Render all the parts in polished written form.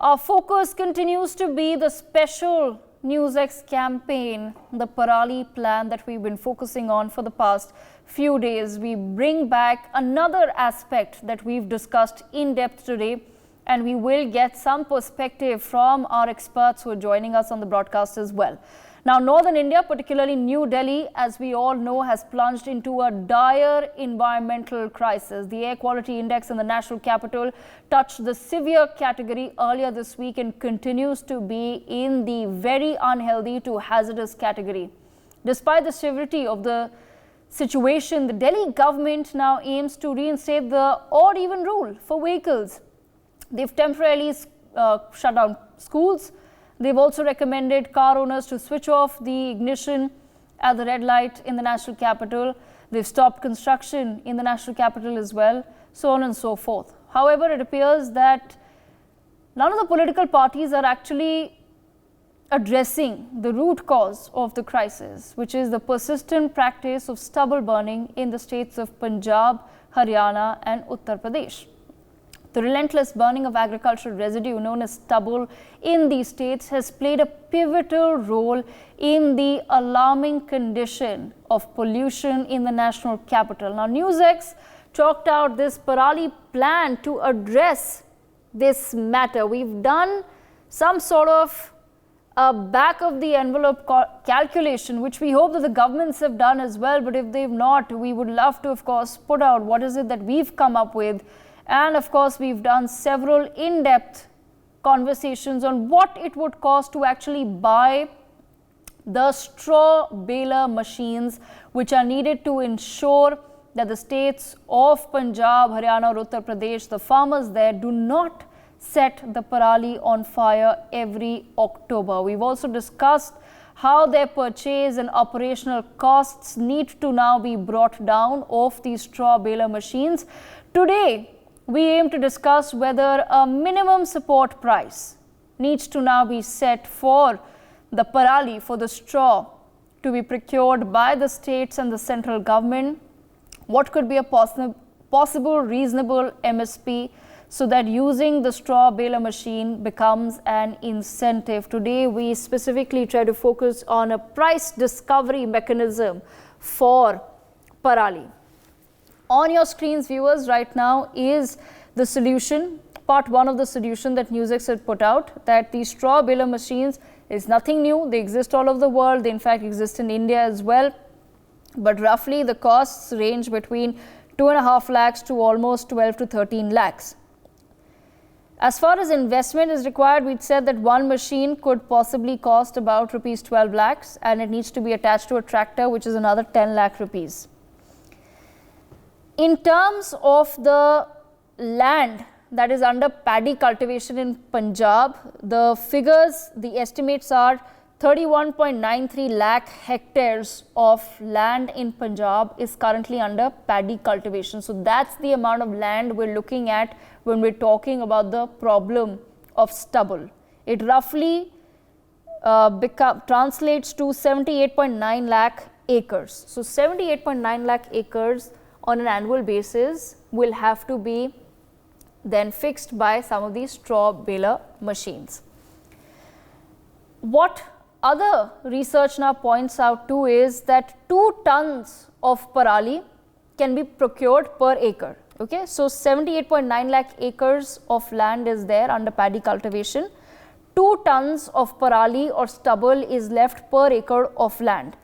Our focus continues to be the special NewsX campaign, the Parali plan that we've been focusing on for the past few days. We bring back another aspect that we've discussed in depth today, and we will get some perspective from our experts who are joining us on the broadcast as well. Now, Northern India, particularly New Delhi, as we all know, has plunged into a dire environmental crisis. The air quality index in the national capital touched the severe category earlier this week and continues to be in the very unhealthy to hazardous category. Despite the severity of the situation, the Delhi government now aims to reinstate the odd even rule for vehicles. They've temporarily shut down schools. They've also recommended car owners to switch off the ignition at the red light in the national capital. They've stopped construction in the national capital as well, so on and so forth. However, it appears that none of the political parties are actually addressing the root cause of the crisis, which is the persistent practice of stubble burning in the states of Punjab, Haryana and Uttar Pradesh. The relentless burning of agricultural residue known as stubble in these states has played a pivotal role in the alarming condition of pollution in the national capital. Now, NewsX chalked out this Parali plan to address this matter. We've done some sort of a back of the envelope calculation, which we hope that the governments have done as well. But if they've not, we would love to, of course, put out what is it that we've come up with. And of course, we've done several in-depth conversations on what it would cost to actually buy the straw baler machines which are needed to ensure that the states of Punjab, Haryana or Uttar Pradesh, the farmers there do not set the Parali on fire every October. We've also discussed how their purchase and operational costs need to now be brought down of these straw baler machines. Today, we aim to discuss whether a minimum support price needs to now be set for the Parali, for the straw, to be procured by the states and the central government. What could be a possible reasonable MSP so that using the straw baler machine becomes an incentive. Today, we specifically try to focus on a price discovery mechanism for Parali. On your screens, viewers, right now is the solution, part one of the solution that NewsX had put out, that these straw baler machines is nothing new. They exist all over the world. They in fact exist in India as well. But roughly the costs range between 2.5 lakhs to almost 12 to 13 lakhs. As far as investment is required, we'd said that one machine could possibly cost about rupees 12 lakhs and it needs to be attached to a tractor, which is another 10 lakh rupees. In terms of the land that is under paddy cultivation in Punjab, the figures, the estimates are 31.93 lakh hectares of land in Punjab is currently under paddy cultivation. So that's the amount of land we're looking at when we're talking about the problem of stubble. It roughly translates to 78.9 lakh acres. So 78.9 lakh acres on an annual basis will have to be then fixed by some of these straw baler machines. What other research now points out too is that 2 tons of Parali can be procured per acre. Okay, so 78.9 lakh acres of land is there under paddy cultivation. 2 tons of Parali or stubble is left per acre of land.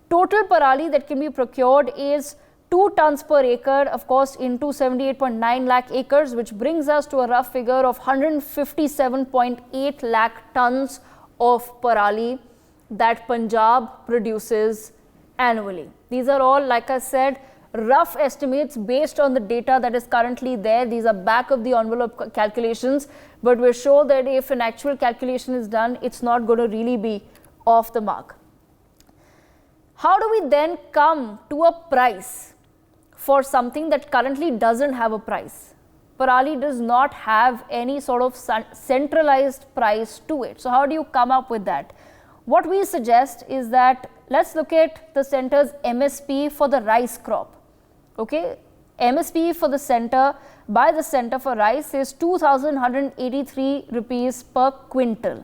Total Parali that can be procured is 2 tons per acre, of course, into 78.9 lakh acres, which brings us to a rough figure of 157.8 lakh tons of Parali that Punjab produces annually. These are all, like I said, rough estimates based on the data that is currently there. These are back of the envelope calculations, but we're sure that if an actual calculation is done, it's not going to really be off the mark. How do we then come to a price for something that currently doesn't have a price? Parali does not have any sort of centralized price to it. So how do you come up with that? What we suggest is that let's look at the center's MSP for the rice crop. Okay, MSP for the center by the center for rice is 2,183 rupees per quintal.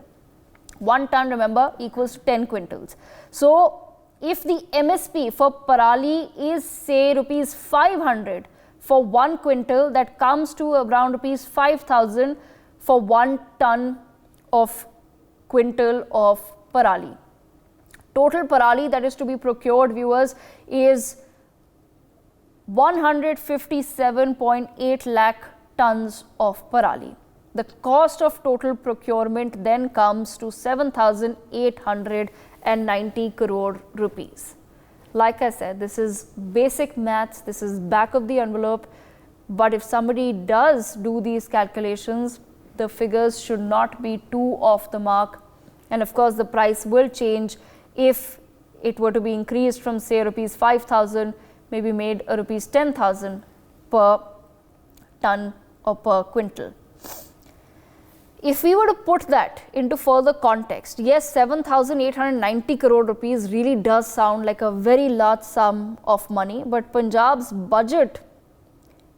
1 ton, remember, equals to 10 quintals. So if the MSP for Parali is say rupees 500 for 1 quintal, that comes to around rupees 5,000 for 1 ton of quintal of Parali. Total Parali that is to be procured, viewers, is 157.8 lakh tons of Parali. The cost of total procurement then comes to 7,890 crore rupees. Like I said, this is basic maths, this is back of the envelope, but if somebody does do these calculations, the figures should not be too off the mark, and of course the price will change if it were to be increased from say rupees 5,000, maybe made a rupees 10,000 per ton or per quintal. If we were to put that into further context, yes, 7,890 crore rupees really does sound like a very large sum of money, but Punjab's budget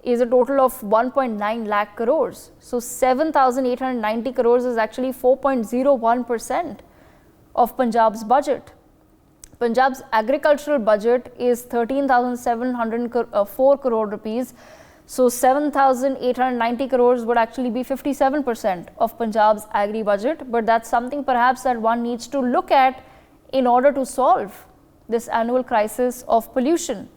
is a total of 1.9 lakh crores. So 7,890 crores is actually 4.01% of Punjab's budget. Punjab's agricultural budget is 13,704 crore rupees. So 7,890 crores would actually be 57% of Punjab's agri budget, but that's something perhaps that one needs to look at in order to solve this annual crisis of pollution.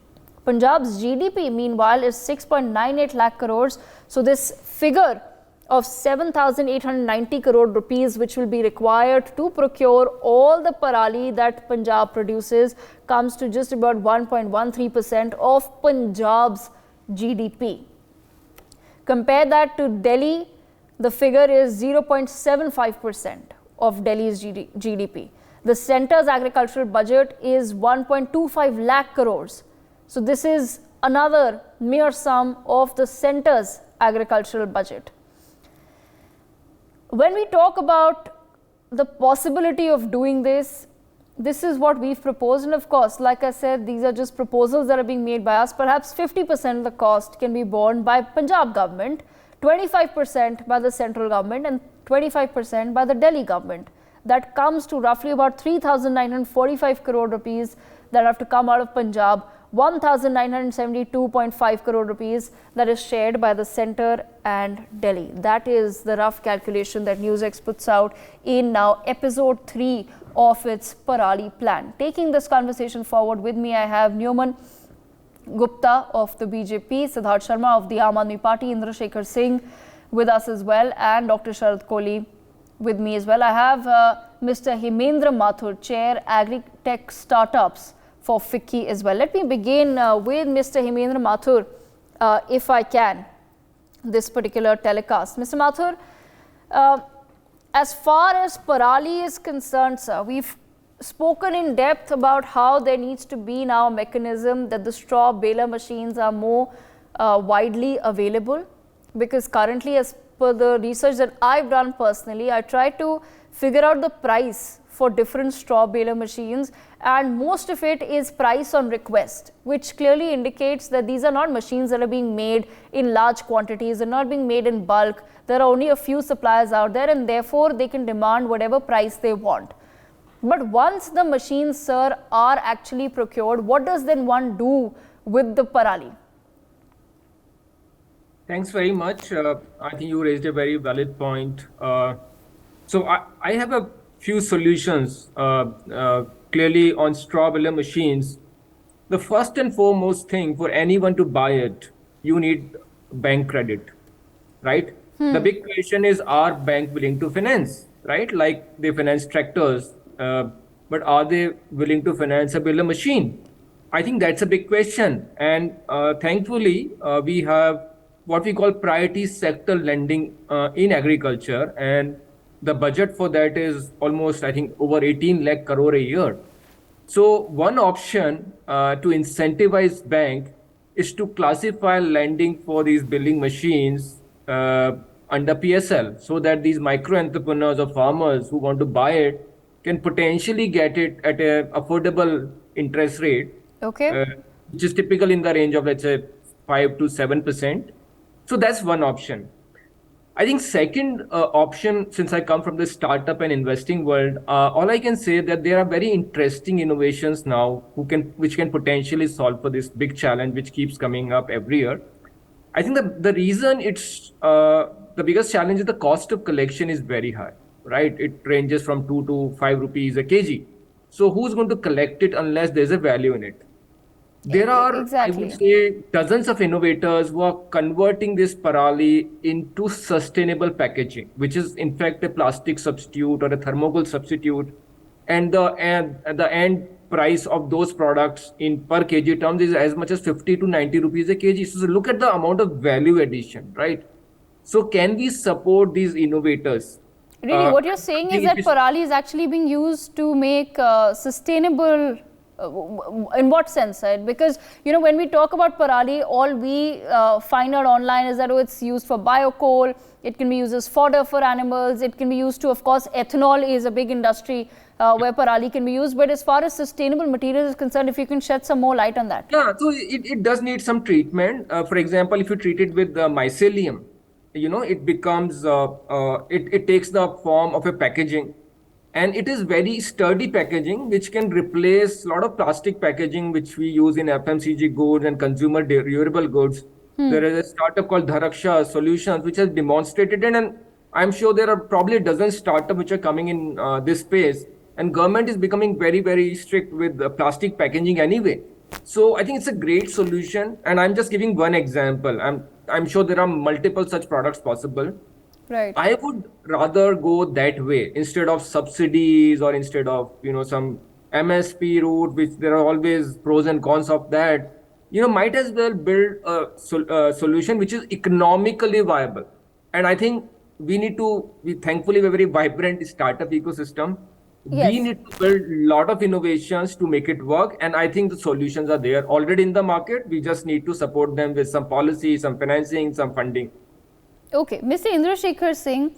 Punjab's GDP, meanwhile, is 6.98 lakh crores. So this figure of 7,890 crore rupees, which will be required to procure all the Parali that Punjab produces, comes to just about 1.13% of Punjab's GDP. Compare that to Delhi, the figure is 0.75% of Delhi's GDP. The centre's agricultural budget is 1.25 lakh crores. So this is another mere sum of the centre's agricultural budget. When we talk about the possibility of doing this, this is what we've proposed, and of course, like I said, these are just proposals that are being made by us. Perhaps 50% of the cost can be borne by Punjab government, 25% by the central government, and 25% by the Delhi government. That comes to roughly about 3,945 crore rupees that have to come out of Punjab, 1,972.5 crore rupees that is shared by the centre and Delhi. That is the rough calculation that NewsX puts out in now episode 3 of its Parali plan. Taking this conversation forward with me, I have Newman Gupta of the BJP, Siddharth Sharma of the Aam Aadmi Party, Indrashekhar Singh with us as well, and Dr. Sharad Kohli with me as well. I have Mr. Hemendra Mathur, Chair Agri-Tech Startups for FICCI as well. Let me begin with Mr. Hemendra Mathur, if I can, this particular telecast. Mr. Mathur, as far as Parali is concerned, sir, we've spoken in depth about how there needs to be now a mechanism that the straw baler machines are more widely available, because currently, as per the research that I've done personally, I tried to figure out the price for different straw baler machines, and most of it is price on request, which clearly indicates that these are not machines that are being made in large quantities, they're not being made in bulk, there are only a few suppliers out there, and therefore they can demand whatever price they want. But once the machines, sir, are actually procured, what does then one do with the Parali? Thanks very much. I think you raised a very valid point. So I have a few solutions clearly on straw baler machines. The first and foremost thing, for anyone to buy it, you need bank credit, right? The big question is, are bank willing to finance, right? Like they finance tractors, but are they willing to finance a baler machine? I think that's a big question. And thankfully, we have what we call priority sector lending in agriculture, and the budget for that is almost, I think, over 18 lakh crore a year. So one option to incentivize bank is to classify lending for these building machines under PSL, so that these micro entrepreneurs or farmers who want to buy it can potentially get it at an affordable interest rate, Okay. which is typical in the range of, let's say, 5 to 7%. So that's one option. I think second option, since I come from the startup and investing world, all I can say that there are very interesting innovations now which can potentially solve for this big challenge which keeps coming up every year. I think the reason it's the biggest challenge is the cost of collection is very high, right? It ranges from 2 to 5 rupees a kg. So who's going to collect it unless there's a value in it? There are, I would Exactly. say, dozens of innovators who are converting this Parali into sustainable packaging, which is in fact a plastic substitute or a thermocol substitute. And the end price of those products in per kg terms is as much as 50 to 90 rupees a kg. So look at the amount of value addition, right? So can we support these innovators? Really, what you're I saying is think it that is. Parali is actually being used to make sustainable. In what sense, right? Because when we talk about Parali, all we find out online is that it's used for biocoal. It can be used as fodder for animals. It can be used to, of course, ethanol is a big industry where Parali can be used. But as far as sustainable materials is concerned, if you can shed some more light on that. Yeah, so it does need some treatment. For example, if you treat it with mycelium, it becomes, it takes the form of a packaging. And it is very sturdy packaging, which can replace a lot of plastic packaging, which we use in FMCG goods and consumer durable goods. There is a startup called Dharaksha Solutions, which has demonstrated it. And I'm sure there are probably a dozen startups which are coming in this space. And government is becoming very, very strict with plastic packaging anyway. So I think it's a great solution. And I'm just giving one example. I'm sure there are multiple such products possible. Right. I would rather go that way instead of subsidies or instead of some MSP route, which there are always pros and cons of that. Might as well build a solution which is economically viable. And I think we thankfully have a very vibrant startup ecosystem. We Yes. need to build a lot of innovations to make it work. And I think the solutions are there already in the market. We just need to support them with some policy, some financing, some funding. Okay, Mr. Indrashekhar Singh,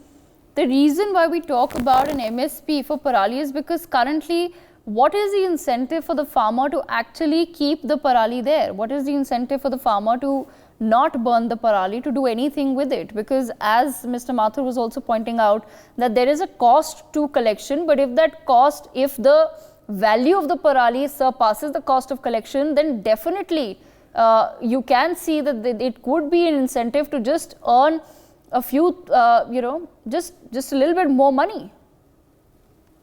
the reason why we talk about an MSP for Parali is because currently, what is the incentive for the farmer to actually keep the Parali there? What is the incentive for the farmer to not burn the Parali, to do anything with it? Because as Mr. Mathur was also pointing out, that there is a cost to collection, but if the value of the Parali surpasses the cost of collection, then definitely you can see that it could be an incentive to just earn a few, just a little bit more money.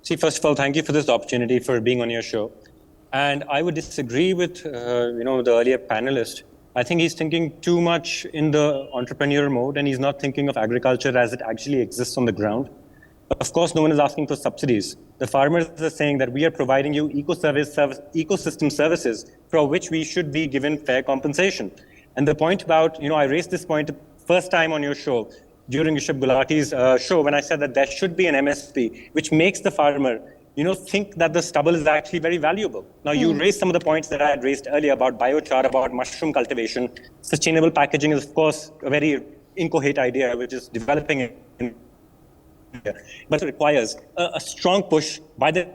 See, first of all, thank you for this opportunity for being on your show. And I would disagree with, the earlier panelist. I think he's thinking too much in the entrepreneur mode, and he's not thinking of agriculture as it actually exists on the ground. Of course, no one is asking for subsidies. The farmers are saying that we are providing you ecosystem services for which we should be given fair compensation. And the point about, I raised this point first time on your show during Rishabh Gulati's show when I said that there should be an MSP, which makes the farmer, think that the stubble is actually very valuable. Now, you raised some of the points that I had raised earlier about biochar, about mushroom cultivation. Sustainable packaging is, of course, a very incoherent idea, which is developing in but it requires a strong push by the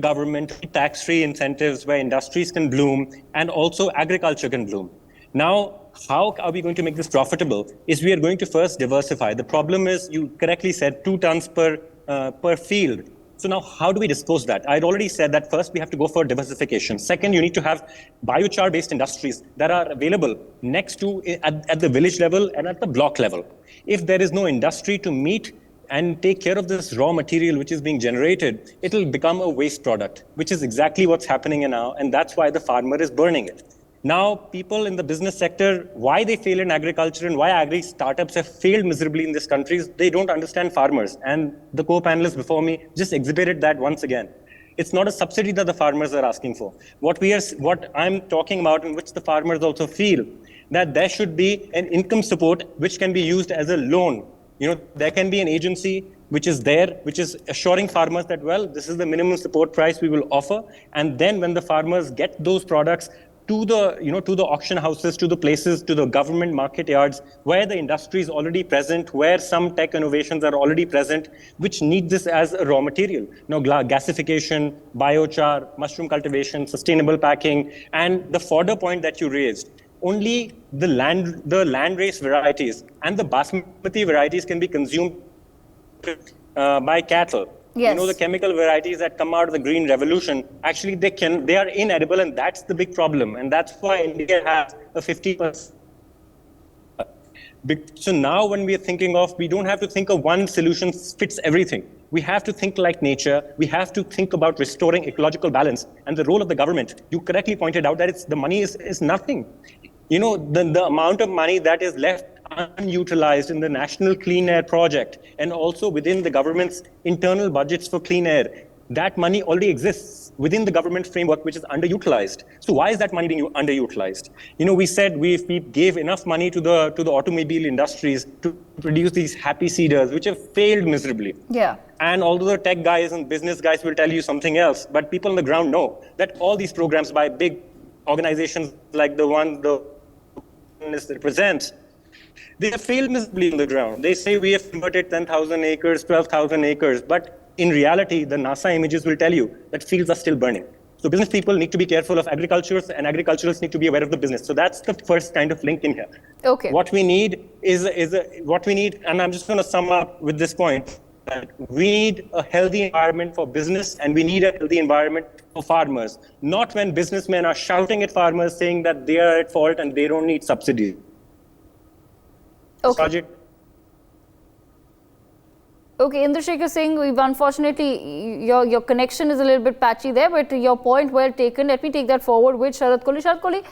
government, tax-free incentives where industries can bloom and also agriculture can bloom. Now, how are we going to make this profitable? Is we are going to first diversify. The problem is, you correctly said, 2 tons per field. So now, how do we dispose that? I'd already said that first we have to go for diversification. Second, you need to have biochar-based industries that are available next to at the village level and at the block level. If there is no industry to meet and take care of this raw material which is being generated, it'll become a waste product, which is exactly what's happening now, and that's why the farmer is burning it. Now, people in the business sector, why they fail in agriculture and why agri startups have failed miserably in this country is they don't understand farmers. And the co-panelists before me just exhibited that once again. It's not a subsidy that the farmers are asking for. What I'm talking about, in which the farmers also feel, that there should be an income support which can be used as a loan. There can be an agency which is there, which is assuring farmers that, well, this is the minimum support price we will offer. And then when the farmers get those products to the, to the auction houses, to the places, to the government market yards, where the industry is already present, where some tech innovations are already present, which need this as a raw material. Now, gasification, biochar, mushroom cultivation, sustainable packing, and the fodder point that you raised. only the land-race varieties and the basmati varieties can be consumed by cattle. Yes. You know, the chemical varieties that come out of the green revolution, actually they are inedible, and that's the big problem. And that's why India has a 50%. So now when we are thinking of, we don't have to think of one solution fits everything. We have to think like nature. We have to think about restoring ecological balance. And the role of the government, you correctly pointed out that the money is nothing. You know, the amount of money that is left unutilized in the National Clean Air Project and also within the government's internal budgets for clean air, that money already exists within the government framework, which is underutilized. So why is that money being underutilized? You know, we said we gave enough money to the automobile industries to produce these happy seeders, which have failed miserably. Yeah. And although the tech guys and business guys will tell you something else, but people on the ground know that all these programs by big organizations like the one the represents, they have failed miserably on the ground. They say we have converted 10,000 acres, 12,000 acres, but in reality, the NASA images will tell you that fields are still burning. So business people need to be careful of agriculture, and agriculturalists need to be aware of the business. So that's the first kind of link in here. Okay. What we need and I'm just going to sum up with this point, that we need a healthy environment for business, and we need a healthy environment for farmers. Not when businessmen are shouting at farmers saying that they are at fault and they don't need subsidies. Okay. Sajid? Okay, Indrashekhar Singh, we've unfortunately, your connection is a little bit patchy there, but your point well taken. Let me take that forward with Sharad Kohli. Sharad Kohli,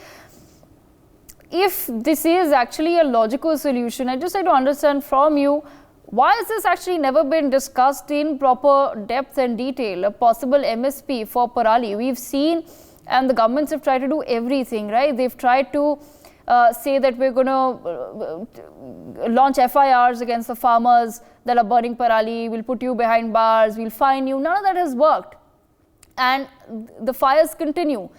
if this is actually a logical solution, I'd just like to understand from you, why has this actually never been discussed in proper depth and detail, a possible MSP for Parali? We've seen, and the governments have tried to do everything, right? They've tried to say that we're going to launch FIRs against the farmers that are burning Parali, we'll put you behind bars, we'll fine you. None of that has worked. And the fires continue.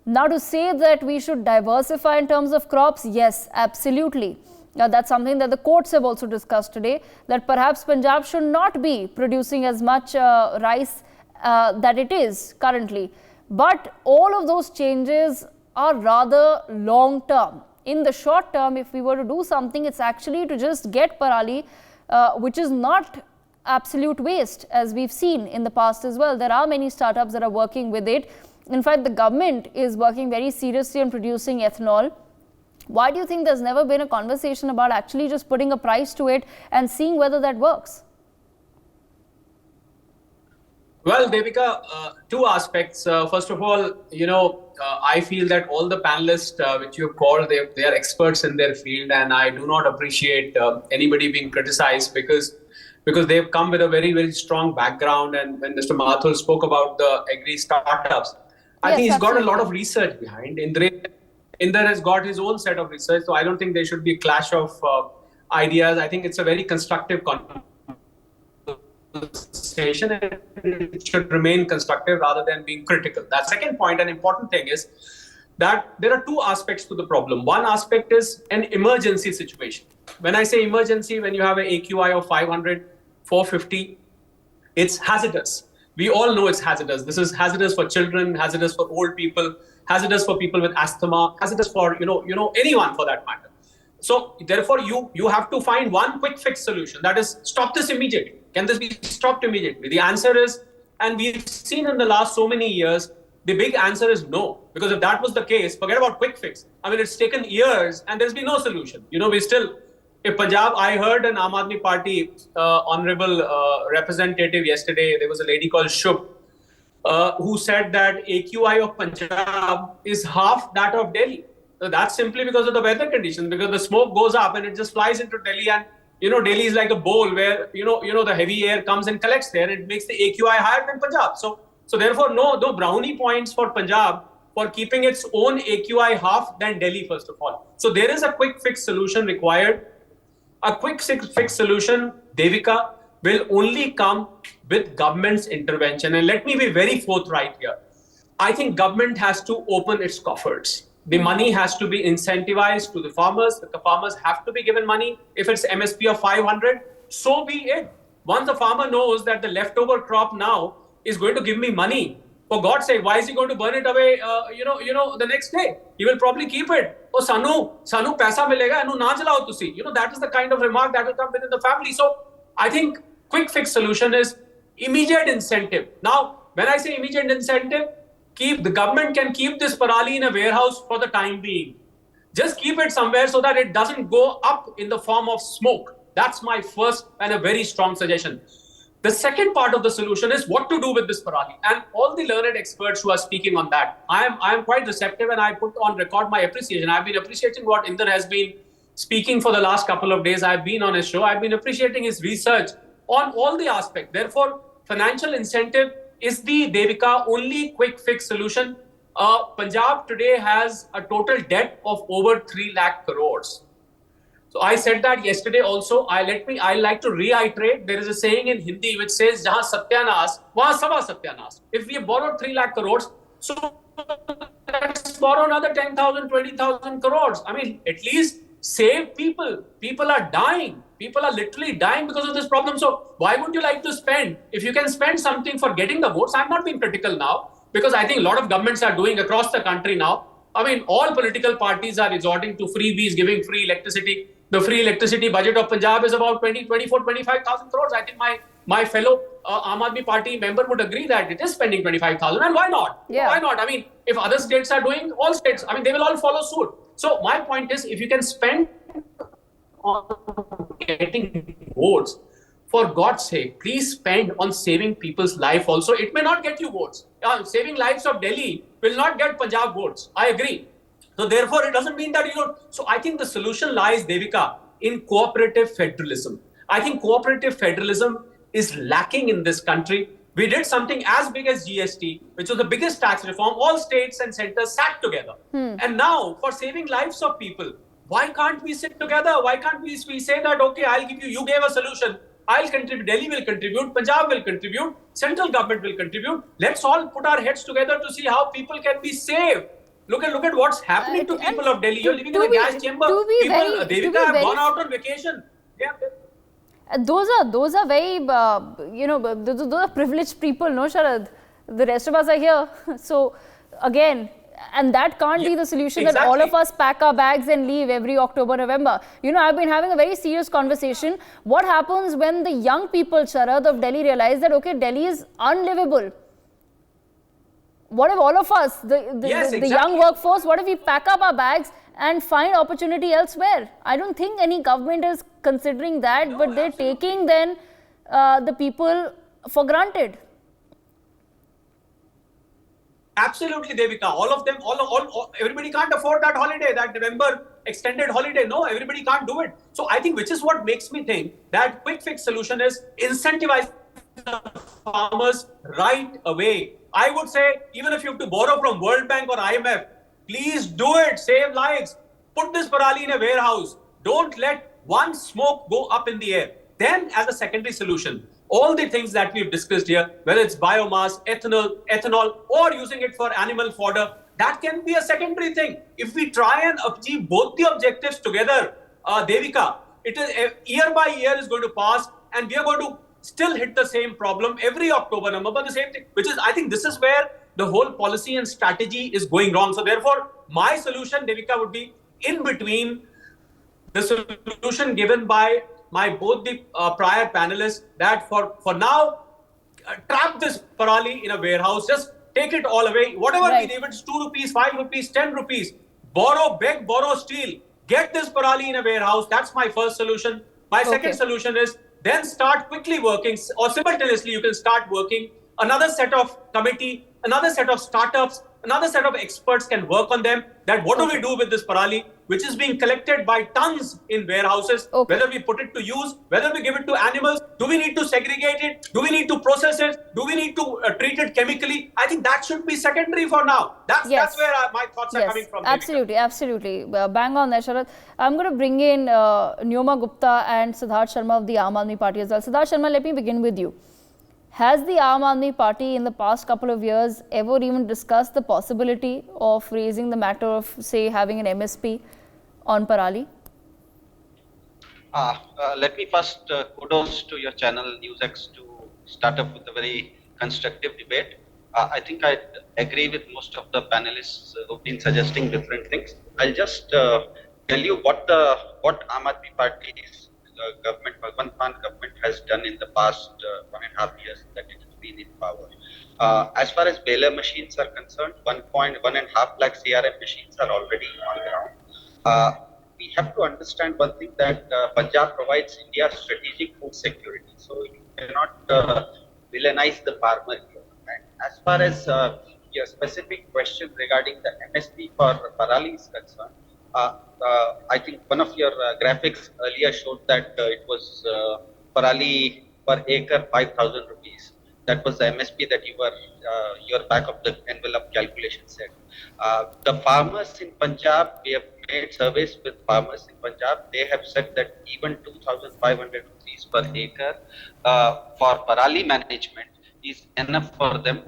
Now to say that we should diversify in terms of crops, yes, absolutely. That's something that the courts have also discussed today, that perhaps Punjab should not be producing as much rice that it is currently. But all of those changes are rather long term. In the short term, if we were to do something, it's actually to just get Parali, which is not absolute waste, as we've seen in the past as well. There are many startups that are working with it. In fact, the government is working very seriously on producing ethanol. Why do you think there's never been a conversation about actually just putting a price to it and seeing whether that works? Well, Devika, two aspects. First of all, I feel that all the panelists which you have called, they are experts in their field, and I do not appreciate anybody being criticized because they've come with a very, very strong background. And when Mr. Mathur spoke about the agri startups, I think he's got a lot of research behind. Inder has got his own set of research, so I don't think there should be a clash of ideas. I think it's a very constructive conversation, and it should remain constructive rather than being critical. That second point, an important thing is that there are two aspects to the problem. One aspect is an emergency situation. When I say emergency, when you have an AQI of 500, 450, it's hazardous. We all know it's hazardous. This is hazardous for children, hazardous for old people, hazardous for people with asthma, hazardous for anyone for that matter. So therefore, you have to find one quick fix solution, that is stop this immediately. Can this be stopped immediately? The answer is, and we've seen in the last so many years, the big answer is no. Because if that was the case, forget about quick fix. I mean, it's taken years and there's been no solution. If Punjab, I heard an Aam Aadmi Party honorable representative yesterday, there was a lady called Shubh, who said that AQI of Punjab is half that of Delhi. So that's simply because of the weather conditions, because the smoke goes up and it just flies into Delhi, and Delhi is like a bowl where the heavy air comes and collects there. It makes the AQI higher than Punjab. So therefore, no brownie points for Punjab for keeping its own AQI half than Delhi, first of all. So there is a quick fix solution required. A quick fix solution, Devika, will only come with government's intervention. And let me be very forthright here. I think government has to open its coffers. The money has to be incentivized to the farmers. The farmers have to be given money. If it's MSP of 500, so be it. Once the farmer knows that the leftover crop now is going to give me money For God's sake, why is he going to burn it away? The next day he will probably keep it. Oh, sanu paisa milega, anu na jalao tusi. That is the kind of remark that will come within the family. So I think quick fix solution is immediate incentive. Now, when I say immediate incentive, the government can keep this Parali in a warehouse for the time being. Just keep it somewhere so that it doesn't go up in the form of smoke. That's my first and a very strong suggestion. The second part of the solution is what to do with this Parali. And all the learned experts who are speaking on that, I am quite receptive, and I put on record my appreciation. I've been appreciating what Inder has been speaking for the last couple of days. I've been on his show. I've been appreciating his research on all the aspects. Therefore, financial incentive is the Devika only quick fix solution. Punjab today has a total debt of over 3 lakh crores. So I said that yesterday also. I like to reiterate. There is a saying in Hindi which says, "Jahan satyanas, wahan sava satyanas." If we have borrowed 3 lakh crores, so let's borrow another 10,000, 20,000 crores. I mean, at least save people. People are dying. People are literally dying because of this problem. So why would you like to spend? If you can spend something for getting the votes, I'm not being critical now, because I think a lot of governments are doing across the country now. I mean, all political parties are resorting to freebies, giving free electricity. The free electricity budget of Punjab is about 25,000 crores. I think my fellow Aam Aadmi Party member would agree that it is spending 25,000. And why not? Yeah. Why not? I mean, if other states are doing, all states, I mean, they will all follow suit. So my point is, if you can spend on getting votes, for God's sake, please spend on saving people's life also. It may not get you votes. Saving lives of Delhi will not get Punjab votes. I agree. So therefore, it doesn't mean that you don't. So I think the solution lies, Devika, in cooperative federalism. I think cooperative federalism is lacking in this country. We did something as big as GST, which was the biggest tax reform. All states and centers sat together. And now, for saving lives of people, why can't we sit together? Why can't we say that, okay, I'll give you gave a solution. I'll contribute, Delhi will contribute, Punjab will contribute, central government will contribute. Let's all put our heads together to see how people can be saved. Look at what's happening to people of Delhi. You're living in a gas chamber. People, Devika, have gone out on vacation. Yeah. Those are very, those are privileged people, no, Sharad? The rest of us are here. So, again, and that can't be the solution, that all of us pack our bags and leave every October, November. I've been having a very serious conversation. What happens when the young people, Sharad, of Delhi realize that, okay, Delhi is unlivable? What if all of us, the young workforce, what if we pack up our bags and find opportunity elsewhere? I don't think any government is considering that, but they're taking then the people for granted. Absolutely, Devika. All of them, everybody can't afford that holiday, that November extended holiday. No, everybody can't do it. So I think, which is what makes me think that quick fix solution is incentivize farmers right away. I would say, even if you have to borrow from World Bank or IMF, please do it. Save lives. Put this Parali in a warehouse. Don't let one smoke go up in the air. Then, as a secondary solution, all the things that we've discussed here, whether it's biomass, ethanol, or using it for animal fodder, that can be a secondary thing. If we try and achieve both the objectives together, Devika, it is year by year is going to pass, and we are going to still hit the same problem every October, November, the same thing, which is, I think this is where the whole policy and strategy is going wrong. So therefore, my solution, Devika, would be in between the solution given by both the prior panelists, that for now, trap this Parali in a warehouse, just take it all away. Whatever we give, it's 2 rupees, 5 rupees, 10 rupees. Beg, borrow, steal. Get this Parali in a warehouse. That's my first solution. My second solution is then start quickly working, or simultaneously you can start working. Another set of committee, another set of startups, another set of experts can work on them. That what do we do with this Parali, which is being collected by tons in warehouses, whether we put it to use, whether we give it to animals, do we need to segregate it, do we need to process it, do we need to treat it chemically? I think that should be secondary for now. That's where my thoughts are coming from. Absolutely, absolutely. Bang on there, Sharad. I'm going to bring in Nyoma Gupta and Siddharth Sharma of the Aam Aadmi Party as well. Siddharth Sharma, let me begin with you. Has the Aam Aadmi Party in the past couple of years ever even discussed the possibility of raising the matter of, say, having an MSP on Parali? Let me first kudos to your channel NewsX to start up with a very constructive debate. I think I agree with most of the panelists who've been suggesting different things. I'll just tell you what Aam Aadmi Party's government, Bhagwant Mann government has done in the past 1.5 years that it has been in power. As far as baler machines are concerned, 1.1.5 lakh CRM machines are already on ground. We have to understand one thing that Punjab provides India strategic food security. So you cannot villainize the farmer here. And as far as your specific question regarding the MSP for Parali is concerned, I think one of your graphics earlier showed that it was Parali per acre 5,000 rupees. That was the MSP that your back of the envelope calculation said. The farmers in Punjab, we have made surveys with farmers in Punjab. They have said that even 2,500 rupees per acre for Parali management is enough for them,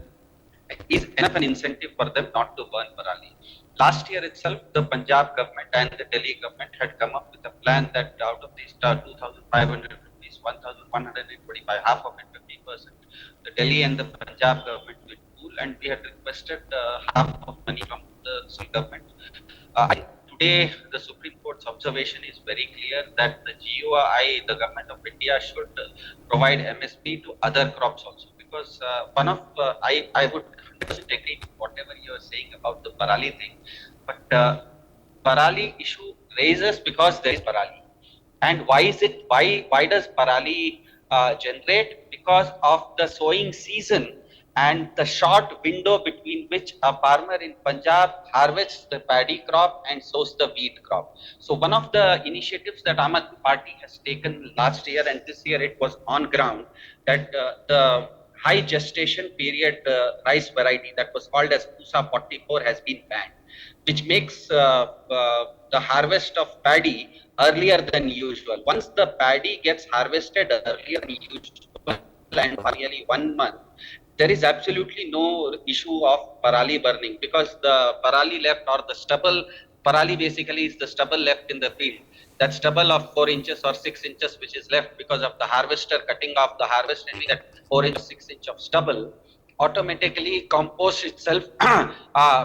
is enough an incentive for them not to burn Parali. Last year itself, the Punjab government and the Delhi government had come up with a plan that out of these 2,500 rupees, 1,125, half of it, 50%, the Delhi and the Punjab government will pool, and we had requested half of money from the government. Today, the Supreme Court's observation is very clear that the GUI, the government of India, should provide MSP to other crops also. Because I would 100% agree with whatever you are saying about the Parali thing, but Parali issue raises because there is Parali. And why is it? Why does Parali generate? Because of the sowing season and the short window between which a farmer in Punjab harvests the paddy crop and sows the wheat crop. So one of the initiatives that Aam Aadmi Party has taken last year and this year it was on ground that the high gestation period rice variety that was called as Pusa 44 has been banned, which makes the harvest of paddy earlier than usual. Once the paddy gets harvested earlier than usual and for nearly 1 month, there is absolutely no issue of Parali burning because the Parali left or the stubble, Parali basically is the stubble left in the field. That stubble of 4 inches or 6 inches which is left because of the harvester cutting off the harvest and that 4 inch, 6 inch of stubble automatically compost itself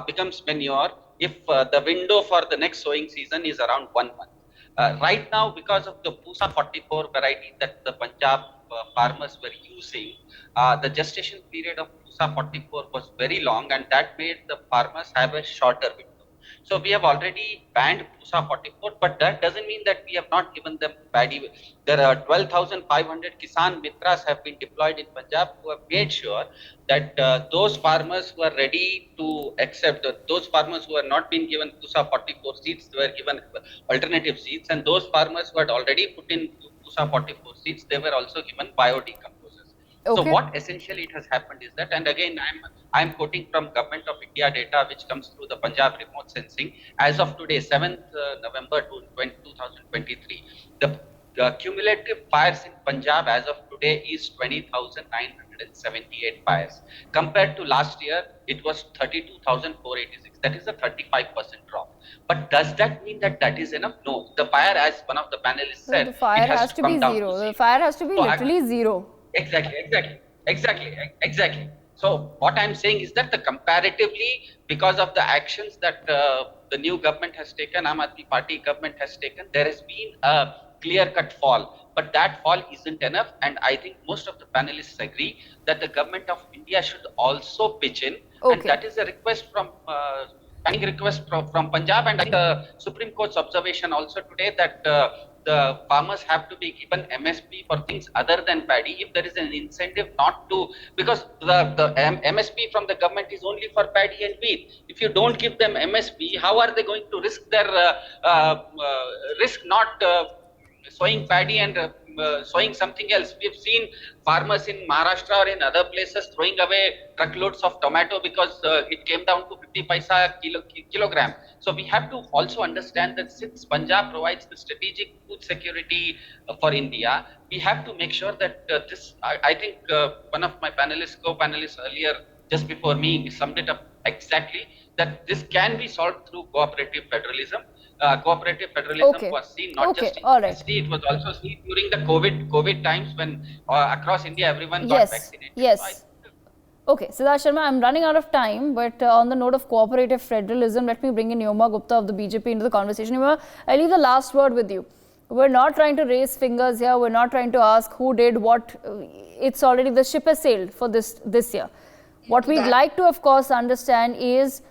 becomes manure if the window for the next sowing season is around 1 month. Right now, because of the Pusa 44 variety that the Punjab farmers were using, the gestation period of Pusa 44 was very long and that made the farmers have a shorter window. So we have already banned Pusa 44, but that doesn't mean that we have not given them paddy. There are 12,500 Kisan Mitras have been deployed in Punjab who have made sure that those farmers who are ready to accept, those farmers who are not been given Pusa 44 seeds, they were given alternative seeds, and those farmers who had already put in Pusa 44 seeds, they were also given biodecomposers. Okay. So what essentially it has happened is that, and again I'm quoting from Government of India data which comes through the Punjab remote sensing. As of today, 7th November 2023, the cumulative fires in Punjab as of today is 20,978 fires. Compared to last year, it was 32,486. That is a 35% drop. But does that mean that that is enough? No. The fire, as one of the panelists said, the fire it has to be zero. The fire has to be literally zero. Exactly. So what I'm saying is that the comparatively, because of the actions that the new government has taken, Aam Aadmi Party government has taken, there has been a clear-cut fall. But that fall isn't enough, and I think most of the panelists agree that the government of India should also pitch in, and that is a request from from Punjab, and I think the Supreme Court's observation also today that the farmers have to be given MSP for things other than paddy if there is an incentive not to, because the MSP from the government is only for paddy and wheat. If you don't give them MSP, how are they going to risk their risk not sowing paddy and sowing something else? We've seen farmers in Maharashtra or in other places throwing away truckloads of tomato because it came down to 50 paisa kilogram. So we have to also understand that since Punjab provides the strategic food security for India, we have to make sure that I think one of my co-panelists earlier, just before me, summed it up exactly, that this can be solved through cooperative federalism. Cooperative federalism was seen not just in MSP, it was also seen during the COVID times when across India everyone got vaccinated. Yes. Okay, Siddharth Sharma, I'm running out of time, but on the note of cooperative federalism, let me bring in Neoma Gupta of the BJP into the conversation. Neoma, I leave the last word with you. We're not trying to raise fingers here. We're not trying to ask who did what. It's already, the ship has sailed for this year. What we'd like to, of course, understand is,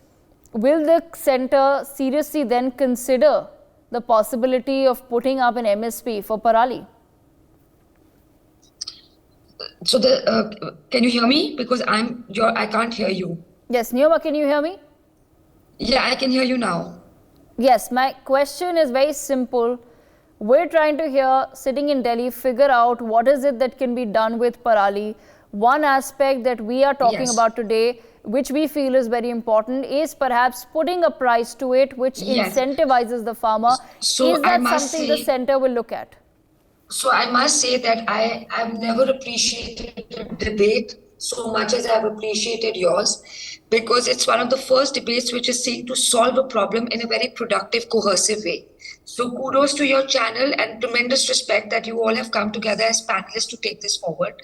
will the centre seriously then consider the possibility of putting up an MSP for Parali? So can you hear me? Because I can't hear you. Yes, Neoma, can you hear me? Yeah, I can hear you now. Yes, my question is very simple. We're trying to here, sitting in Delhi, figure out what is it that can be done with Parali. One aspect that we are talking about today, which we feel is very important, is perhaps putting a price to it, which incentivizes the farmer. So is that something the centre will look at? So I must say that I have never appreciated the debate so much as I have appreciated yours, because it's one of the first debates which is seeking to solve a problem in a very productive, cohesive way. So kudos to your channel and tremendous respect that you all have come together as panelists to take this forward.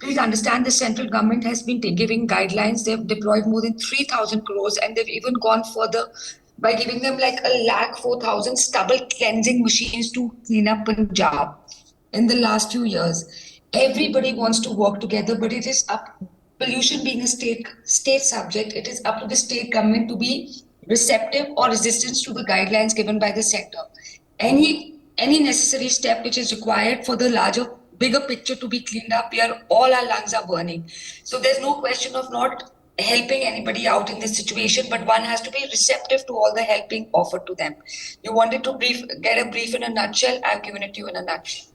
Please understand the central government has been giving guidelines. They've deployed more than 3,000 crores and they've even gone further by giving them like 104,000 stubble cleansing machines to clean up Punjab. In the last few years, everybody wants to work together, but it is up, pollution being a state subject, it is up to the state government to be receptive or resistant to the guidelines given by the sector. Any necessary step which is required for the bigger picture to be cleaned up, all our lungs are burning. So there's no question of not helping anybody out in this situation, but one has to be receptive to all the helping offered to them. You wanted to get a brief in a nutshell, I've given it to you in a nutshell.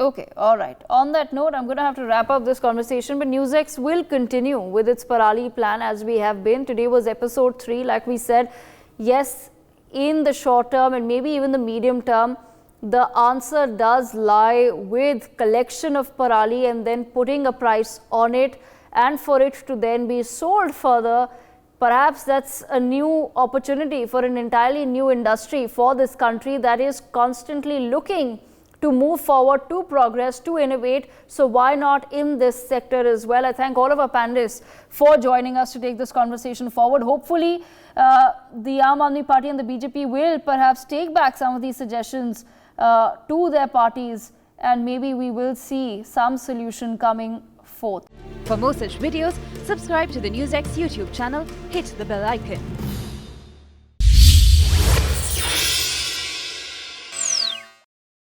Okay, all right. On that note, I'm going to have to wrap up this conversation, but NewsX will continue with its Parali plan as we have been. Today was episode 3. Like we said, yes, in the short term and maybe even the medium term, the answer does lie with collection of Parali and then putting a price on it, and for it to then be sold further. Perhaps that's a new opportunity for an entirely new industry for this country that is constantly looking to move forward, to progress, to innovate. So why not in this sector as well? I thank all of our panelists for joining us to take this conversation forward. Hopefully, the Aam Aadmi Party and the BJP will perhaps take back some of these suggestions to their parties, and maybe we will see some solution coming forth. For more such videos, subscribe to the NewsX YouTube channel, hit the bell icon.